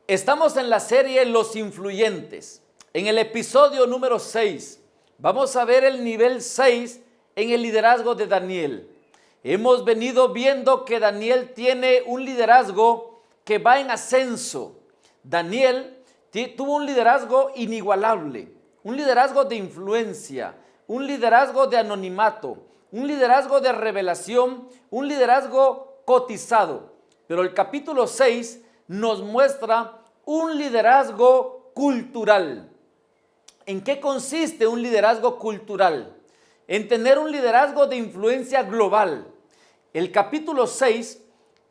Estamos en la serie Los Influyentes. En el episodio número 6 vamos a ver el nivel 6 en el liderazgo de Daniel. Hemos venido viendo que Daniel tiene un liderazgo que va en ascenso. Daniel tuvo un liderazgo inigualable, un liderazgo de influencia, un liderazgo de anonimato, un liderazgo de revelación, un liderazgo cotizado. Pero el capítulo 6 nos muestra un liderazgo cultural. ¿En qué consiste un liderazgo cultural? En tener un liderazgo de influencia global. El capítulo 6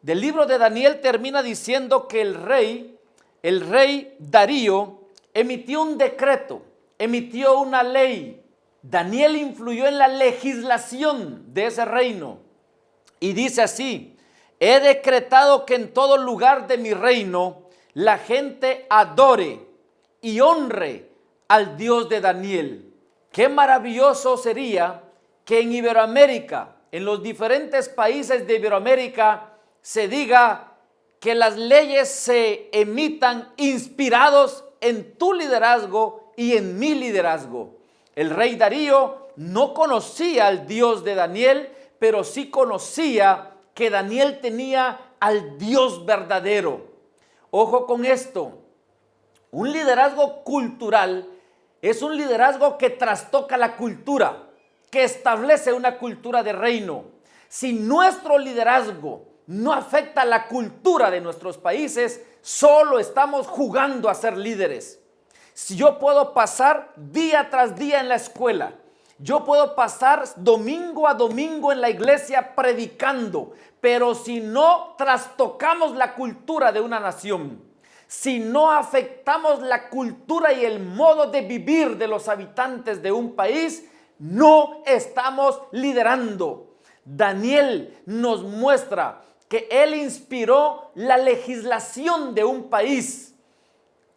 del libro de Daniel termina diciendo que el rey Darío emitió un decreto, emitió una ley. Daniel influyó en la legislación de ese reino y dice así: he decretado que en todo lugar de mi reino la gente adore y honre al Dios de Daniel. Qué maravilloso sería que en Iberoamérica, en los diferentes países de Iberoamérica, se diga que las leyes se emitan inspirados en tu liderazgo y en mi liderazgo. El rey Darío no conocía al Dios de Daniel, pero sí conocía que Daniel tenía al Dios verdadero. Ojo con esto, un liderazgo cultural es un liderazgo que trastoca la cultura, que establece una cultura de reino. Si nuestro liderazgo no afecta la cultura de nuestros países, solo estamos jugando a ser líderes. Si yo puedo pasar día tras día en la escuela, yo puedo pasar domingo a domingo en la iglesia predicando, pero si no trastocamos la cultura de una nación, si no afectamos la cultura y el modo de vivir de los habitantes de un país, no estamos liderando. Daniel nos muestra que él inspiró la legislación de un país.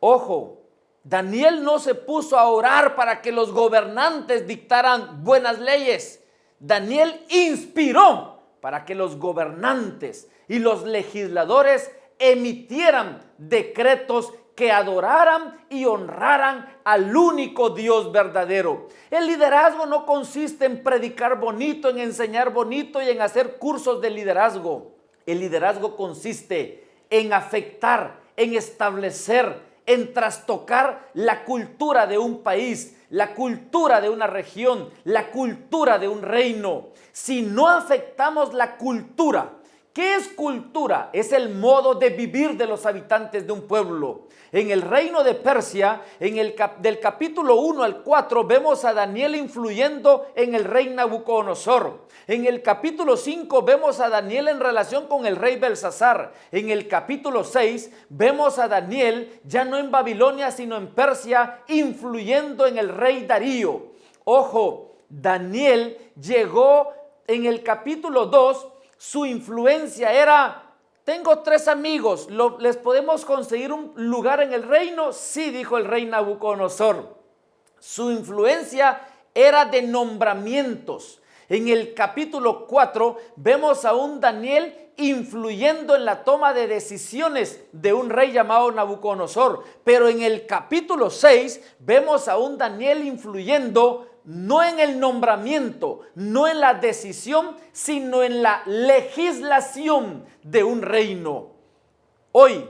Ojo, Daniel no se puso a orar para que los gobernantes dictaran buenas leyes. Daniel inspiró para que los gobernantes y los legisladores emitieran decretos que adoraran y honraran al único Dios verdadero. El liderazgo no consiste en predicar bonito, en enseñar bonito y en hacer cursos de liderazgo. El liderazgo consiste en afectar, en establecer, en trastocar la cultura de un país, la cultura de una región, la cultura de un reino. Si no afectamos la cultura, ¿qué es cultura? Es el modo de vivir de los habitantes de un pueblo. En el reino de Persia, del capítulo 1 al 4, vemos a Daniel influyendo en el rey Nabucodonosor. En el capítulo 5 vemos a Daniel en relación con el rey Belsasar. En el capítulo 6 vemos a Daniel ya no en Babilonia sino en Persia, influyendo en el rey Darío. Ojo, Daniel llegó en el capítulo 2, su influencia era: tengo 3 amigos, ¿les podemos conseguir un lugar en el reino? Sí, dijo el rey Nabucodonosor. Su influencia era de nombramientos. En el capítulo 4 vemos a un Daniel influyendo en la toma de decisiones de un rey llamado Nabucodonosor. Pero en el capítulo 6 vemos a un Daniel influyendo no en el nombramiento, no en la decisión, sino en la legislación de un reino. Hoy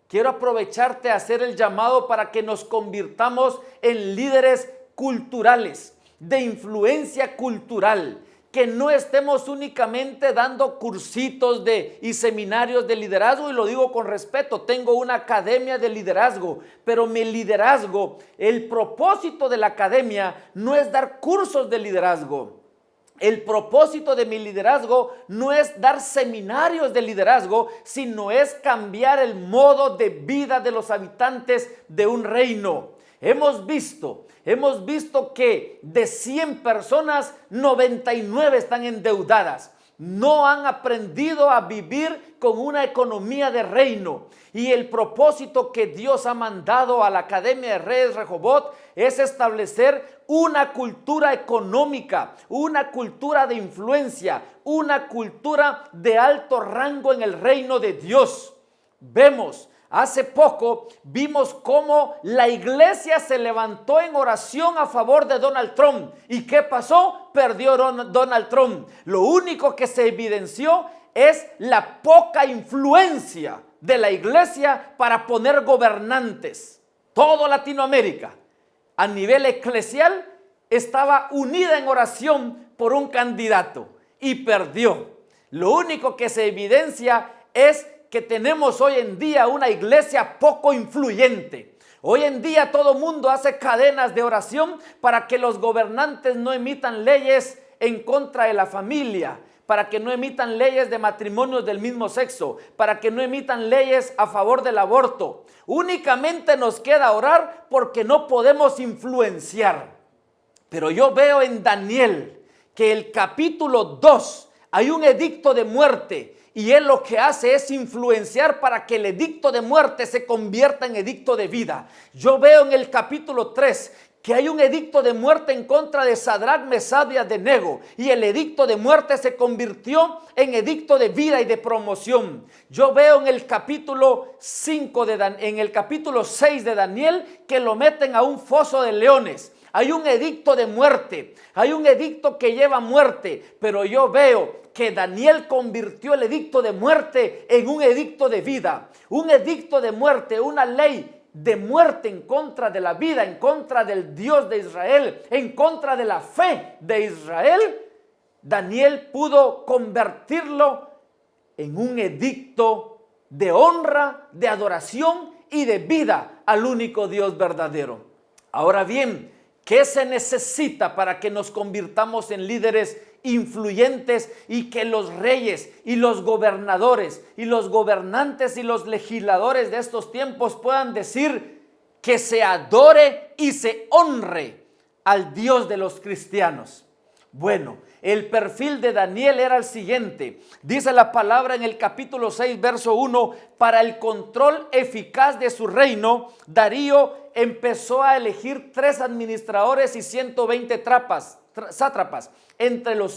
quiero aprovecharte a hacer el llamado para que nos convirtamos en líderes culturales, de influencia cultural, que no estemos únicamente dando cursitos y seminarios de liderazgo, y lo digo con respeto, tengo una academia de liderazgo, pero mi liderazgo, el propósito de la academia no es dar cursos de liderazgo. El propósito de mi liderazgo no es dar seminarios de liderazgo, sino es cambiar el modo de vida de los habitantes de un reino. Hemos visto que de 100 personas, 99 están endeudadas. No han aprendido a vivir con una economía de reino. Y el propósito que Dios ha mandado a la Academia de Reyes Rehoboth es establecer una cultura económica, una cultura de influencia, una cultura de alto rango en el reino de Dios. Vemos Hace poco vimos cómo la iglesia se levantó en oración a favor de Donald Trump. ¿Y qué pasó? Perdió Donald Trump. Lo único que se evidenció es la poca influencia de la iglesia para poner gobernantes. Toda Latinoamérica, a nivel eclesial, estaba unida en oración por un candidato y perdió. Lo único que se evidencia es que tenemos hoy en día una iglesia poco influyente. Hoy en día todo mundo hace cadenas de oración para que los gobernantes no emitan leyes en contra de la familia, para que no emitan leyes de matrimonios del mismo sexo, para que no emitan leyes a favor del aborto. Únicamente nos queda orar porque no podemos influenciar. Pero yo veo en Daniel que el capítulo 2 hay un edicto de muerte. Y él lo que hace es influenciar para que el edicto de muerte se convierta en edicto de vida. Yo veo en el capítulo 3 que hay un edicto de muerte en contra de Sadrach, Mesach y Abednego. Y el edicto de muerte se convirtió en edicto de vida y de promoción. Yo veo en el capítulo 6 de Daniel que lo meten a un foso de leones. Hay un edicto de muerte, hay un edicto que lleva muerte, pero yo veo que Daniel convirtió el edicto de muerte en un edicto de vida. Un edicto de muerte, una ley de muerte en contra de la vida, en contra del Dios de Israel, en contra de la fe de Israel. Daniel pudo convertirlo en un edicto de honra, de adoración y de vida al único Dios verdadero. Ahora bien, ¿qué se necesita para que nos convirtamos en líderes influyentes y que los reyes y los gobernadores y los gobernantes y los legisladores de estos tiempos puedan decir que se adore y se honre al Dios de los cristianos? Bueno, el perfil de Daniel era el siguiente. Dice la palabra en el capítulo 6, verso 1, para el control eficaz de su reino, Darío empezó a elegir 3 administradores y 120 sátrapas. Entre los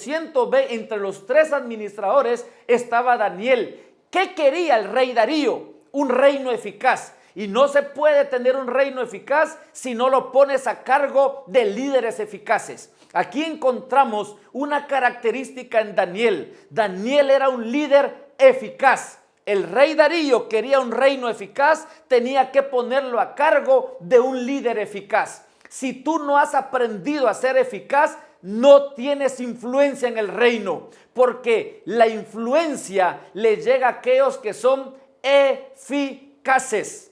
3 administradores estaba Daniel. ¿Qué quería el rey Darío? Un reino eficaz. Y no se puede tener un reino eficaz si no lo pones a cargo de líderes eficaces. Aquí encontramos una característica en Daniel. Daniel era un líder eficaz. El rey Darío quería un reino eficaz, tenía que ponerlo a cargo de un líder eficaz. Si tú no has aprendido a ser eficaz, no tienes influencia en el reino, porque la influencia le llega a aquellos que son eficaces.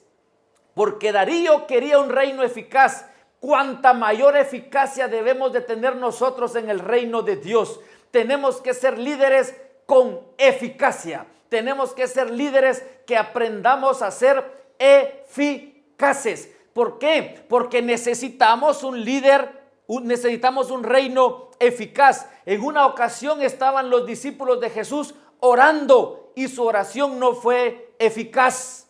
Porque Darío quería un reino eficaz. Cuánta mayor eficacia debemos de tener nosotros en el reino de Dios. Tenemos que ser líderes con eficacia. Tenemos que ser líderes que aprendamos a ser eficaces. ¿Por qué? Porque necesitamos un líder, necesitamos un reino eficaz. En una ocasión estaban los discípulos de Jesús orando y su oración no fue eficaz.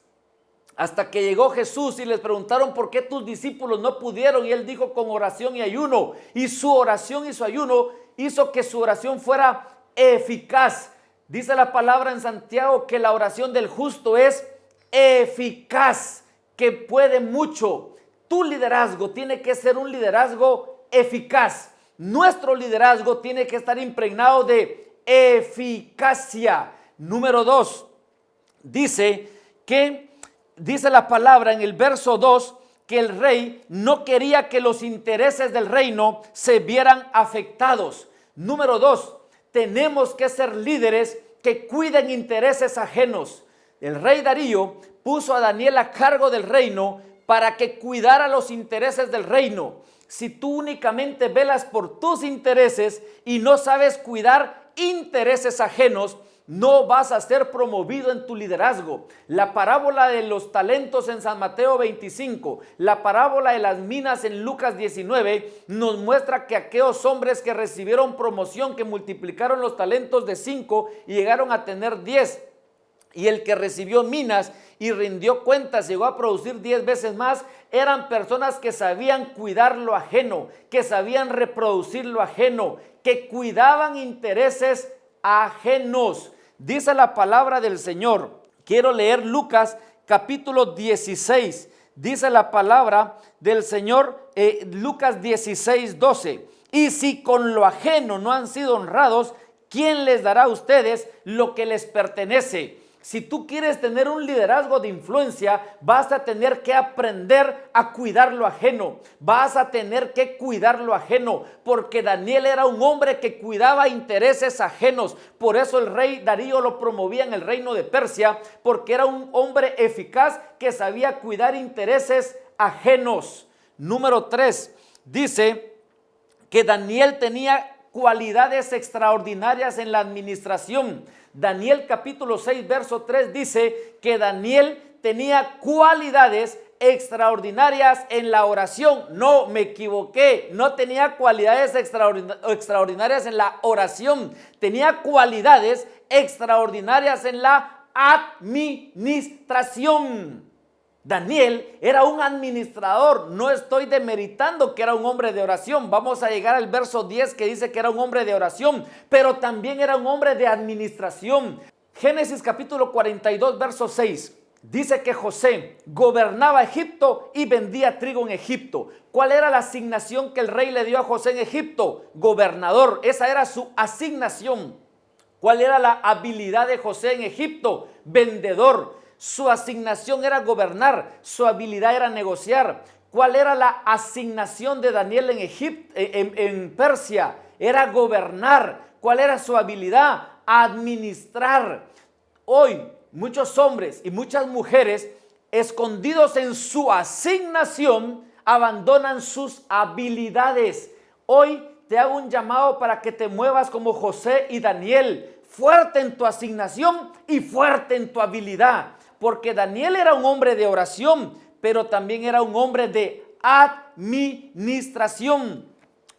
Hasta que llegó Jesús y les preguntaron por qué tus discípulos no pudieron, y él dijo con oración y ayuno, y su oración y su ayuno hizo que su oración fuera eficaz. Dice la palabra en Santiago que la oración del justo es eficaz, que puede mucho. Tu liderazgo tiene que ser un liderazgo eficaz. Nuestro liderazgo tiene que estar impregnado de eficacia. Número 2, dice la palabra en el verso 2 que el rey no quería que los intereses del reino se vieran afectados. Número 2, tenemos que ser líderes que cuiden intereses ajenos. El rey Darío puso a Daniel a cargo del reino para que cuidara los intereses del reino. Si tú únicamente velas por tus intereses y no sabes cuidar intereses ajenos, no vas a ser promovido en tu liderazgo. La parábola de los talentos en San Mateo 25, la parábola de las minas en Lucas 19, nos muestra que aquellos hombres que recibieron promoción, que multiplicaron los talentos de 5 y llegaron a tener 10, y el que recibió minas y rindió cuentas llegó a producir 10 veces más, eran personas que sabían cuidar lo ajeno, que sabían reproducir lo ajeno, que cuidaban intereses ajenos. Dice la palabra del Señor. Quiero leer Lucas capítulo 16. Dice la palabra del Señor, Lucas 16, 12. Y si con lo ajeno no han sido honrados, ¿quién les dará a ustedes lo que les pertenece? Si tú quieres tener un liderazgo de influencia, vas a tener que aprender a cuidar lo ajeno. Vas a tener que cuidar lo ajeno, porque Daniel era un hombre que cuidaba intereses ajenos. Por eso el rey Darío lo promovía en el reino de Persia, porque era un hombre eficaz que sabía cuidar intereses ajenos. Número 3, dice que Daniel tenía cualidades extraordinarias en la administración. Daniel capítulo 6 verso 3 dice que Daniel tenía cualidades extraordinarias en la oración. No, me equivoqué, no tenía cualidades extraordinarias en la oración, tenía cualidades extraordinarias en la administración. Daniel era un administrador. No estoy demeritando que era un hombre de oración. Vamos a llegar al verso 10 que dice que era un hombre de oración, pero también era un hombre de administración. Génesis capítulo 42 verso 6 dice que José gobernaba Egipto y vendía trigo en Egipto. ¿Cuál era la asignación que el rey le dio a José en Egipto? Gobernador. Esa era su asignación. ¿Cuál era la habilidad de José en Egipto? Vendedor. Su asignación era gobernar, su habilidad era negociar. ¿Cuál era la asignación de Daniel en Egipto, en Persia? Era gobernar. ¿Cuál era su habilidad? Administrar. Hoy muchos hombres y muchas mujeres, escondidos en su asignación, abandonan sus habilidades. Hoy te hago un llamado para que te muevas como José y Daniel, fuerte en tu asignación y fuerte en tu habilidad. Porque Daniel era un hombre de oración, pero también era un hombre de administración.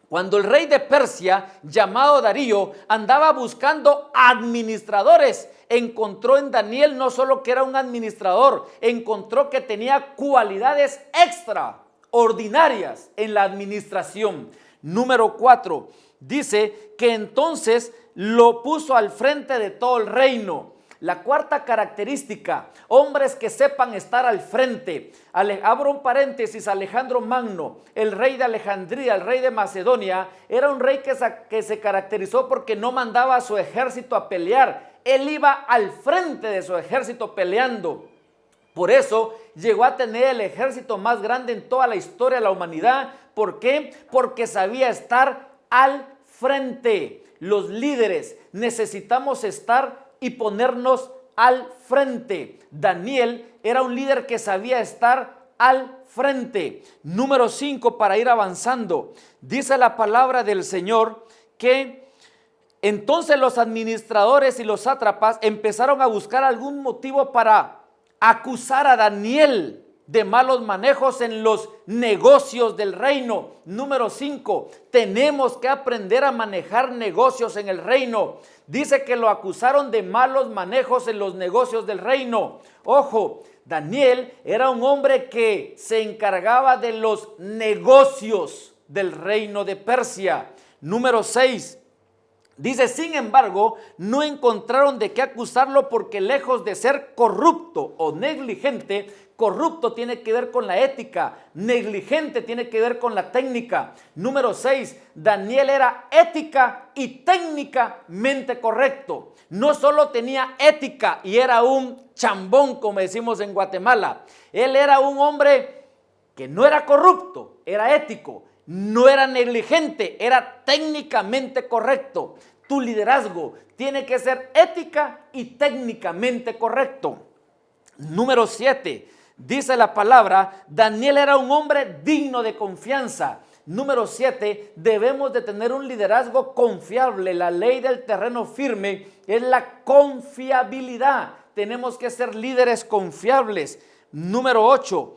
Cuando el rey de Persia, llamado Darío, andaba buscando administradores, encontró en Daniel no solo que era un administrador, encontró que tenía cualidades extraordinarias en la administración. Número 4, dice que entonces lo puso al frente de todo el reino. La cuarta característica, hombres que sepan estar al frente. Abro un paréntesis, Alejandro Magno, el rey de Alejandría, el rey de Macedonia, era un rey que se caracterizó porque no mandaba a su ejército a pelear. Él iba al frente de su ejército peleando. Por eso llegó a tener el ejército más grande en toda la historia de la humanidad. ¿Por qué? Porque sabía estar al frente. Los líderes necesitamos estar y ponernos al frente. Daniel era un líder que sabía estar al frente. Número 5, para ir avanzando, dice la palabra del Señor que entonces los administradores y los sátrapas empezaron a buscar algún motivo para acusar a Daniel de malos manejos en los negocios del reino. Número 5, tenemos que aprender a manejar negocios en el reino. Dice que lo acusaron de malos manejos en los negocios del reino. Ojo, Daniel era un hombre que se encargaba de los negocios del reino de Persia. Número 6, dice, sin embargo, no encontraron de qué acusarlo porque lejos de ser corrupto o negligente, corrupto tiene que ver con la ética, negligente tiene que ver con la técnica. Número 6, Daniel era ética y técnicamente correcto. No solo tenía ética y era un chambón, como decimos en Guatemala. Él era un hombre que no era corrupto, era ético. No era negligente, era técnicamente correcto. Tu liderazgo tiene que ser ética y técnicamente correcto. Número 7, dice la palabra, Daniel era un hombre digno de confianza. Número 7, debemos de tener un liderazgo confiable. La ley del terreno firme es la confiabilidad. Tenemos que ser líderes confiables. Número 8,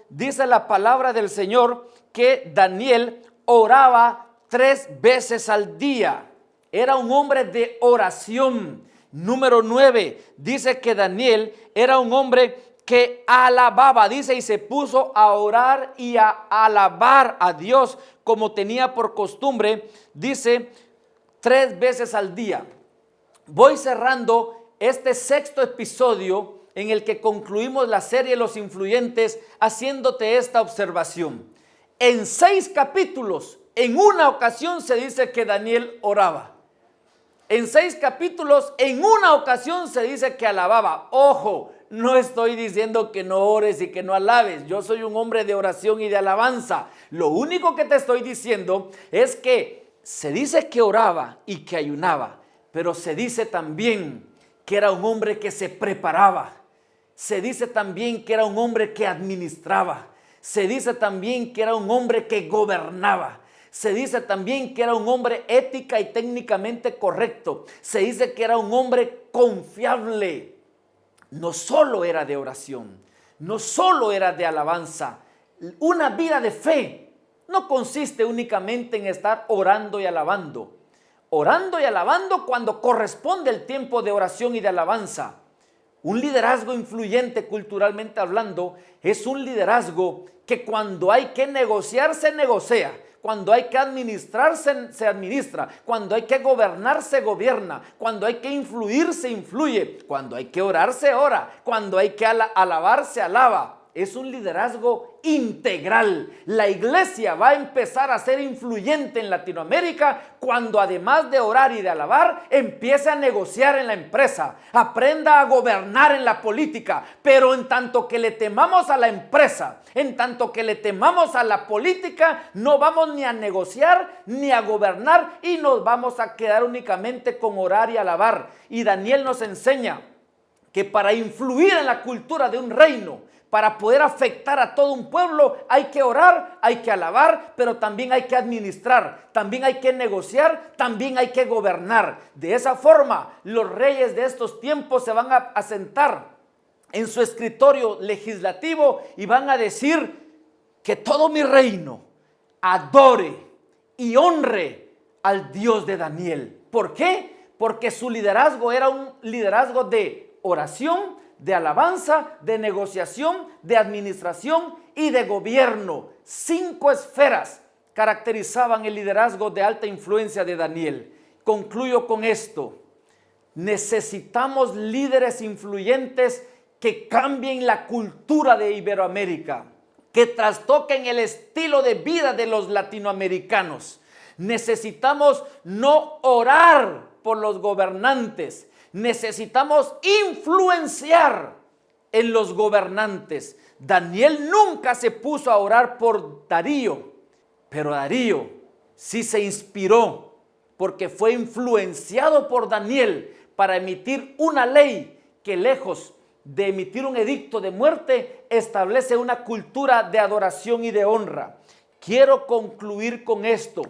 dice la palabra del Señor que Daniel oraba 3 veces al día. Era un hombre de oración. Número 9, dice que Daniel era un hombre que alababa, dice, y se puso a orar y a alabar a Dios como tenía por costumbre, dice, 3 veces al día. Voy cerrando este 6º episodio en el que concluimos la serie Los Influyentes haciéndote esta observación. En 6 capítulos, en una ocasión se dice que Daniel oraba. En 6 capítulos, en una ocasión se dice que alababa. Ojo, no estoy diciendo que no ores y que no alabes. Yo soy un hombre de oración y de alabanza. Lo único que te estoy diciendo es que se dice que oraba y que ayunaba, pero se dice también que era un hombre que se preparaba. Se dice también que era un hombre que administraba. Se dice también que era un hombre que gobernaba. Se dice también que era un hombre ética y técnicamente correcto. Se dice que era un hombre confiable. No solo era de oración, no solo era de alabanza. Una vida de fe no consiste únicamente en estar orando y alabando. Orando y alabando cuando corresponde el tiempo de oración y de alabanza. Un liderazgo influyente culturalmente hablando es un liderazgo que cuando hay que negociar se negocia. Cuando hay que administrar, se administra. Cuando hay que gobernar, se gobierna. Cuando hay que influir, se influye. Cuando hay que orar, se ora. Cuando hay que alabar, se alaba. Es un liderazgo integral. La iglesia va a empezar a ser influyente en Latinoamérica cuando además de orar y de alabar, empiece a negociar en la empresa, aprenda a gobernar en la política. Pero en tanto que le temamos a la empresa, en tanto que le temamos a la política, no vamos ni a negociar ni a gobernar y nos vamos a quedar únicamente con orar y alabar. Y Daniel nos enseña que para influir en la cultura de un reino, para poder afectar a todo un pueblo, hay que orar, hay que alabar, pero también hay que administrar, también hay que negociar, también hay que gobernar. De esa forma, los reyes de estos tiempos se van a sentar en su escritorio legislativo y van a decir que todo mi reino adore y honre al Dios de Daniel. ¿Por qué? Porque su liderazgo era un liderazgo de oración, de alabanza, de negociación, de administración y de gobierno. 5 esferas caracterizaban el liderazgo de alta influencia de Daniel. Concluyo con esto. Necesitamos líderes influyentes que cambien la cultura de Iberoamérica, que trastoquen el estilo de vida de los latinoamericanos. Necesitamos no orar por los gobernantes, necesitamos influenciar en los gobernantes. Daniel nunca se puso a orar por Darío, pero Darío sí se inspiró porque fue influenciado por Daniel para emitir una ley que, lejos de emitir un edicto de muerte, establece una cultura de adoración y de honra. Quiero concluir con esto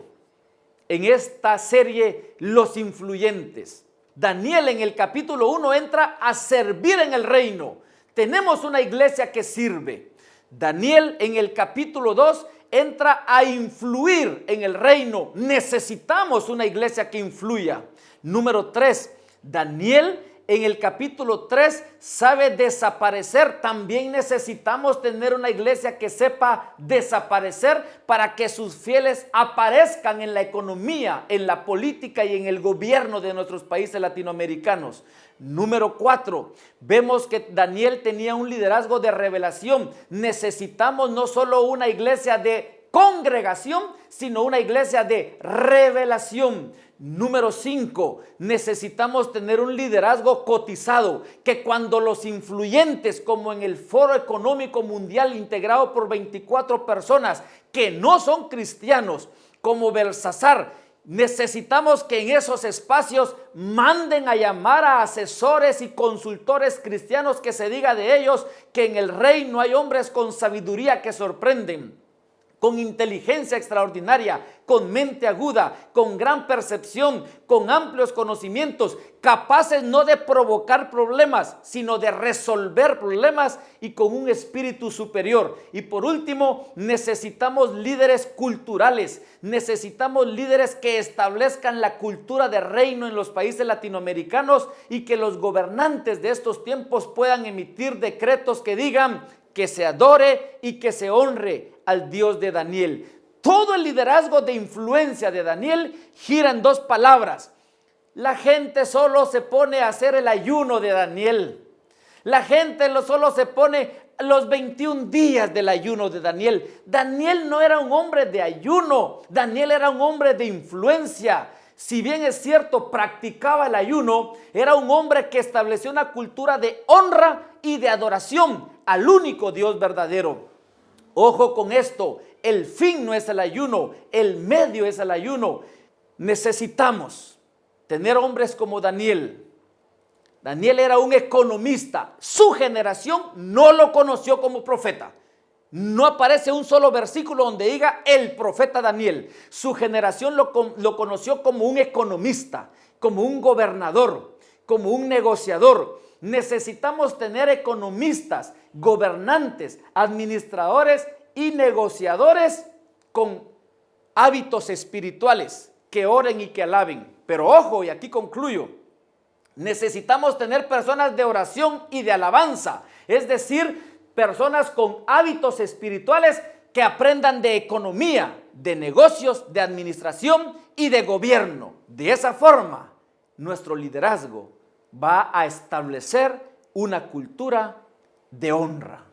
en esta serie Los Influyentes. Daniel en el capítulo 1 entra a servir en el reino. Tenemos una iglesia que sirve. Daniel en el capítulo 2 entra a influir en el reino. Necesitamos una iglesia que influya. Número 3, Daniel en el capítulo 3 sabe desaparecer. También necesitamos tener una iglesia que sepa desaparecer para que sus fieles aparezcan en la economía, en la política y en el gobierno de nuestros países latinoamericanos. Número 4, vemos que Daniel tenía un liderazgo de revelación. Necesitamos no solo una iglesia de congregación, sino una iglesia de revelación. Número 5, necesitamos tener un liderazgo cotizado, que cuando los influyentes, como en el Foro Económico Mundial integrado por 24 personas que no son cristianos, como Belsasar, necesitamos que en esos espacios manden a llamar a asesores y consultores cristianos, que se diga de ellos que en el reino hay hombres con sabiduría que sorprenden, con inteligencia extraordinaria, con mente aguda, con gran percepción, con amplios conocimientos, capaces no de provocar problemas, sino de resolver problemas y con un espíritu superior. Y por último, necesitamos líderes culturales, necesitamos líderes que establezcan la cultura de reino en los países latinoamericanos y que los gobernantes de estos tiempos puedan emitir decretos que digan que se adore y que se honre al Dios de Daniel. Todo el liderazgo de influencia de Daniel gira en 2 palabras. La gente solo se pone a hacer el ayuno de Daniel. La gente solo se pone los 21 días del ayuno de Daniel. Daniel no era un hombre de ayuno, Daniel era un hombre de influencia. Si bien es cierto, practicaba el ayuno, era un hombre que estableció una cultura de honra y de adoración al único Dios verdadero. Ojo con esto, el fin no es el ayuno, el medio es el ayuno. Necesitamos tener hombres como Daniel. Daniel era un economista. Su generación no lo conoció como profeta. No aparece un solo versículo donde diga el profeta Daniel. Su generación lo conoció como un economista, como un gobernador, como un negociador. Necesitamos tener economistas, gobernantes, administradores y negociadores con hábitos espirituales que oren y que alaben. Pero ojo, y aquí concluyo, necesitamos tener personas de oración y de alabanza, es decir, personas con hábitos espirituales que aprendan de economía, de negocios, de administración y de gobierno. De esa forma, nuestro liderazgo va a establecer una cultura de honra.